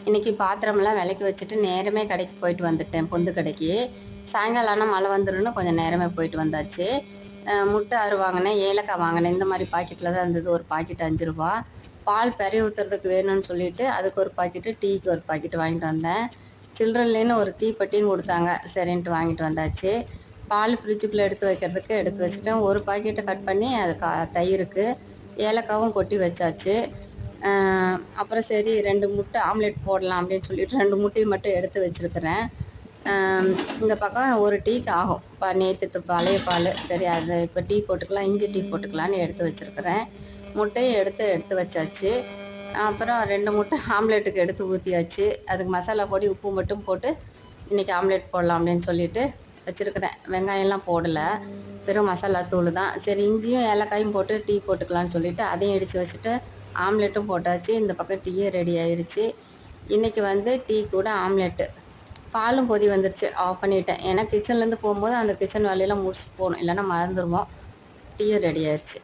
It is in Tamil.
இன்றைக்கி பாத்திரமெல்லாம் விளக்கி வச்சுட்டு நேரமே கடைக்கு போயிட்டு வந்துட்டேன், பொந்து கடைக்கு. சாயங்காலம் ஆனால் மழை வந்துடும்னு கொஞ்சம் நேரமே போயிட்டு வந்தாச்சு. முட்டை 6 வாங்கினேன், ஏலக்காய் வாங்கினேன். இந்த மாதிரி பாக்கெட்டில் தான் இருந்தது. ஒரு பாக்கெட் 5 ரூபா. பால் பெரிய ஊற்றுறதுக்கு வேணும்னு சொல்லிவிட்டு அதுக்கு ஒரு பாக்கெட்டு, டீக்கு ஒரு பாக்கெட்டு வாங்கிட்டு வந்தேன். சில்லறைன்னு ஒரு தீப்பெட்டியும் கொடுத்தாங்க, சரின்ட்டு வாங்கிட்டு வந்தாச்சு. பால் ஃப்ரிட்ஜுக்குள்ளே எடுத்து வைக்கிறதுக்கு எடுத்து வச்சுட்டேன். ஒரு பாக்கெட்டை கட் பண்ணி அது தயிருக்கு ஏலக்காவும் கொட்டி வச்சாச்சு. அப்புறம் சரி 2 முட்டை ஆம்லெட் போடலாம் அப்படின்னு சொல்லிட்டு 2 முட்டையை மட்டும் எடுத்து வச்சுருக்கிறேன். இந்த பக்கம் ஒரு டீக்கு ஆகும். நேற்று பழைய பால், சரி அது இப்போ டீ போட்டுக்கலாம், இஞ்சி டீ போட்டுக்கலான்னு எடுத்து வச்சுருக்கிறேன். முட்டையும் எடுத்து வச்சாச்சு. அப்புறம் 2 முட்டை ஆம்லெட்டுக்கு எடுத்து ஊற்றியாச்சு. அதுக்கு மசாலா பொடி உப்பு மட்டும் போட்டு இன்றைக்கி ஆம்லெட் போடலாம் அப்படின்னு சொல்லிட்டு வச்சுருக்கிறேன். வெங்காயம்லாம் போடலை, வெறும் மசாலா தூள் தான். சரி இஞ்சியும் ஏலக்காயும் போட்டு டீ போட்டுக்கலான்னு சொல்லிவிட்டு அதையும் இடித்து வச்சுட்டு ஆம்லெட்டும் போட்டாச்சு. இந்த பக்கம் டீயே ரெடி ஆயிடுச்சு. இன்றைக்கி டீ கூட ஆம்லெட்டு. பாலும் கொதி வந்துருச்சு, ஆஃப் பண்ணிவிட்டேன். ஏன்னா கிச்சன்லேருந்து போகும்போது அந்த கிச்சன் வேலையெல்லாம் முடிச்சுட்டு போகணும், இல்லைன்னா மறந்துடுவோம். டீயும் ரெடி ஆயிடுச்சு.